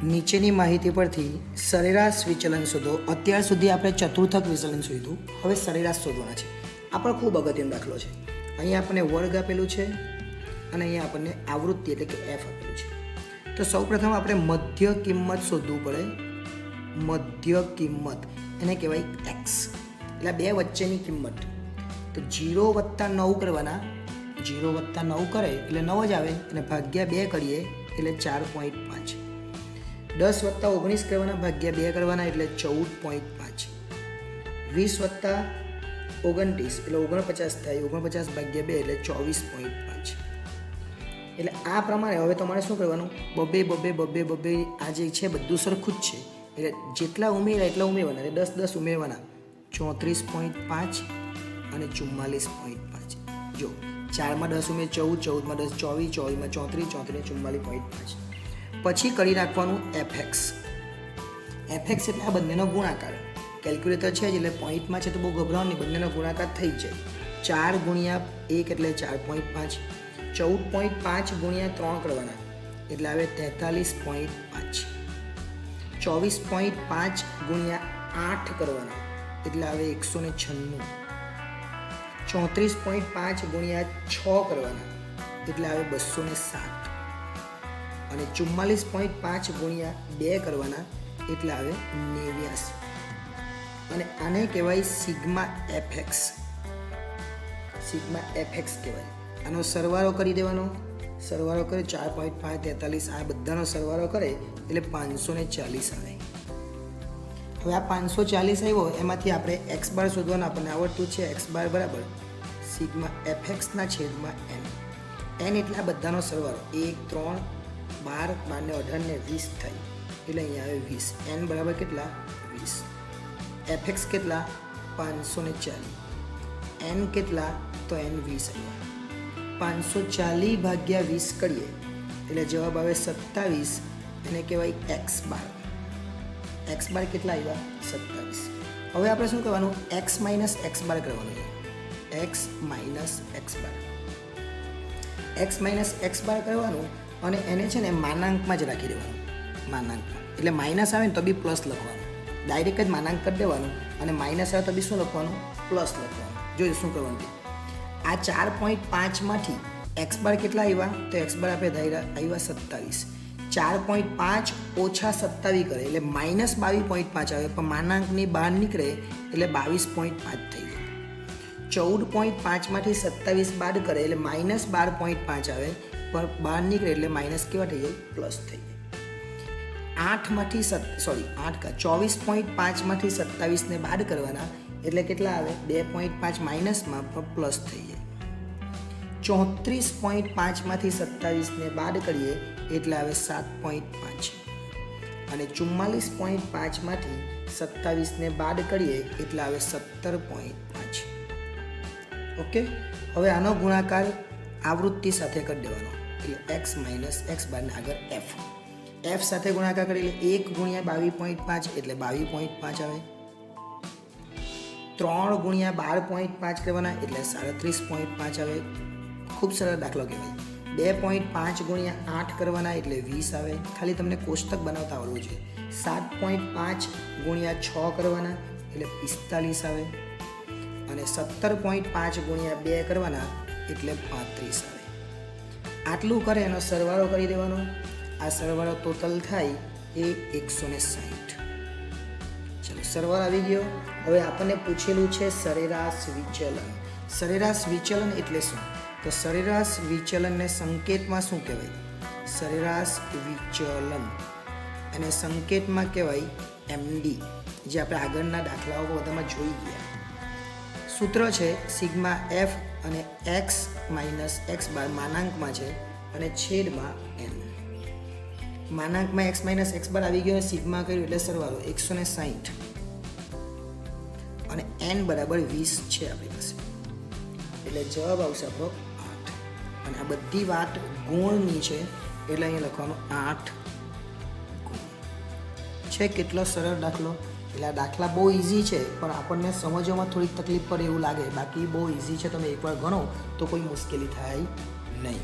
નીચેની માહિતી પરથી સરેરાશ વિચલન શોધો. અત્યાર સુધી આપણે ચતુર્થક વિચલન શોધ્યું, હવે સરેરાશ શોધવાના છે. આ પણ ખૂબ અગત્યનો દાખલો છે. અહીંયા આપણને વર્ગ આપેલું છે અને અહીંયા આપણને આવૃત્તિ એટલે કે એફ આપેલું છે. તો સૌપ્રથમ આપણે મધ્ય કિંમત શોધવું પડે. મધ્ય કિંમત એને કહેવાય એક્સ, એટલે બે વચ્ચેની કિંમત. તો 0 + 9 કરવાના. 0 + 9 કરે એટલે 9 જ આવે અને ભાગ્યા 2 કરીએ એટલે 4.5. 10 + 19 કરવાના, ભાગ્યા 2 કરવાના એટલે 14.5. 20 + 29 એટલે 49 થાય. 49 ભાગ્યા 2 એટલે 24.5. એટલે આ પ્રમાણે હવે તમારે શું કરવાનું? બબે આ જે છે બધું સરખું જ છે, એટલે જેટલા ઉમેરા એટલા ઉમેરવાના. એટલે 10 ઉમેરવાના. 34.5 અને 44.5. જો 4માં 10 ઉમેર 14, 14માં 10 24, 24માં 34, 34 44.5. પછી કરી નાખવાનું એફએક્સ. એફએક્સ એટલે આ બંનેનો ગુણાકાર. કેલ્ક્યુલેટર છે એટલે પોઈન્ટમાં છે તો બહુ ગભરાવાનું નહીં, બંનેનો ગુણાકાર થઈ જાય. 4 × 1 એટલે 4.5. 14.5 × 3 કરવાના એટલે આવે 43.5. 24.5 × 8 કરવાના એટલે આવે 196. 34.5 × 6 કરવાના એટલે આવે 207. અને 44.5 × 2 કરવાના એટલે આવે 89. અને આને કહેવાય સિગ્મા એફએક્સ. સિગ્મા એફએક્સ કહેવાય. આનો સરવાળો કરી દેવાનો. સરવાળો કરે 4.5, 43 આ બધાનો સરવાળો કરે એટલે 540 આવે. હવે આ 540 આવ્યો એમાંથી આપણે એક્સ બાર શોધવાનું આપણને આવડતું છે. એક્સ બાર બરાબર સિગ્મા એફએક્સના છેદમાં એન. એન એટલે આ બધાનો સરવાળો 1, 3, 12, 12 ને 18 ને 20 થાય એટલે અહીંયા આવે 20. એન બરાબર કેટલા? 20. એફએક્સ કેટલા? 540. એન કેટલા? તો એન 20 આવ્યા. 540 ભાગ્યા 20 કરીએ એટલે જવાબ આવે 27. એને કહેવાય એક્સ બાર. એક્સ બાર કેટલા આવ્યા? 27. હવે આપણે શું કરવાનું? એક્સ માઇનસ એક્સ બાર કરવાનું છે. X minus x bar. X minus x bar કરવાનું અને એને છે ને માનાંકમાં જ રાખી દેવાનું. માનાંકમાં એટલે માઇનસ આવે ને તો બી પ્લસ લખવાનું. ડાયરેક્ટ જ માનાંક કરી દેવાનું અને માઇનસ આવે તો બી શું લખવાનું? પ્લસ લખવાનું. જોઈએ શું કરવાનું. આ 4.5માંથી એક્સ બાર કેટલા આવ્યા? તો એક્સ બાર આપણે ધાર્યા આવ્યા 27. 4.5 ઓછા 27 કરે એટલે માઇનસ 22.5 આવે, પણ માનાંકની બહાર નીકળે એટલે 22.5 થઈ જાય. 14.5માંથી 27 બાદ કરે એટલે માઇનસ 12.5 આવે, પણ બહાર નીકળે એટલે માઇનસ કેવા થઈ જાય? પ્લસ થઈ જાય. 24.5માંથી 27ને બાદ કરવાના એટલે કેટલા આવે? 2.5 માઇનસમાં પણ પ્લસ થઈ જાય. 34.5માંથી 27ને બાદ કરીએ એટલે આવે 7.5 અને 44.5માંથી 27ને બાદ કરીએ એટલે આવે 17.5. ઓકે, હવે આનો ગુણાકાર આવૃત્તિ સાથે કરી દેવાનો એટલે એક્સ માઇનસ એક્સ બારને આગળ એફ. એફ સાથે ગુણાકાર કરી એટલે 1 × 22.5 એટલે 22.5 આવે. 3 × 12.5 કરવાના એટલે 37.5 આવે. ખૂબ સરળ દાખલો કહેવાય. 2.5 × 8 કરવાના એટલે 20 આવે. ખાલી તમને કોષ્ટક બનાવતા આવડવું જોઈએ. 7.5 × 6 કરવાના એટલે 45 આવે અને 17.5 × 2 કરવાના એટલે 35 આવે. આટલું કરે એનો સરવાળો કરી દેવાનો. આ સરવાળો ટોટલ થાય એ 160. ચલો સરવાળો આવી ગયો. હવે આપણને પૂછેલું છે સરેરાશ વિચલન. સરેરાશ વિચલન એટલે શું? તો સરેરાશ વિચલનને સંકેતમાં શું કહેવાય? સરેરાશ વિચલન અને સંકેતમાં કહેવાય એમડી, જે આપણે આગળના દાખલાઓ બધામાં જોઈ ગયા. સૂત્ર છે સિગ્મા એફ અને એક્સ માઇનસ એક્સ બાર માનાંકમાં છે અને છેદમાં N. માનાંકમાં x minus x bar આવી ગયો, સિગ્મા કર્યું એટલે સરવાળો 160 અને એન બરાબર 20 છે આપણી પાસે. એટલે જવાબ આવશે આપણો 8. અને આ બધી વાત ગુણની છે એટલે અહીંયા લખવાનું 8 ગુણ છે. કેટલો સરળ દાખલો. એટલે આ દાખલા બહુ ઇઝી છે પણ આપણને સમજવામાં થોડીક તકલીફ પડે એવું લાગે. બાકી બહુ ઇઝી છે. તમે એકવાર ગણો તો કોઈ મુશ્કેલી થાય નહીં.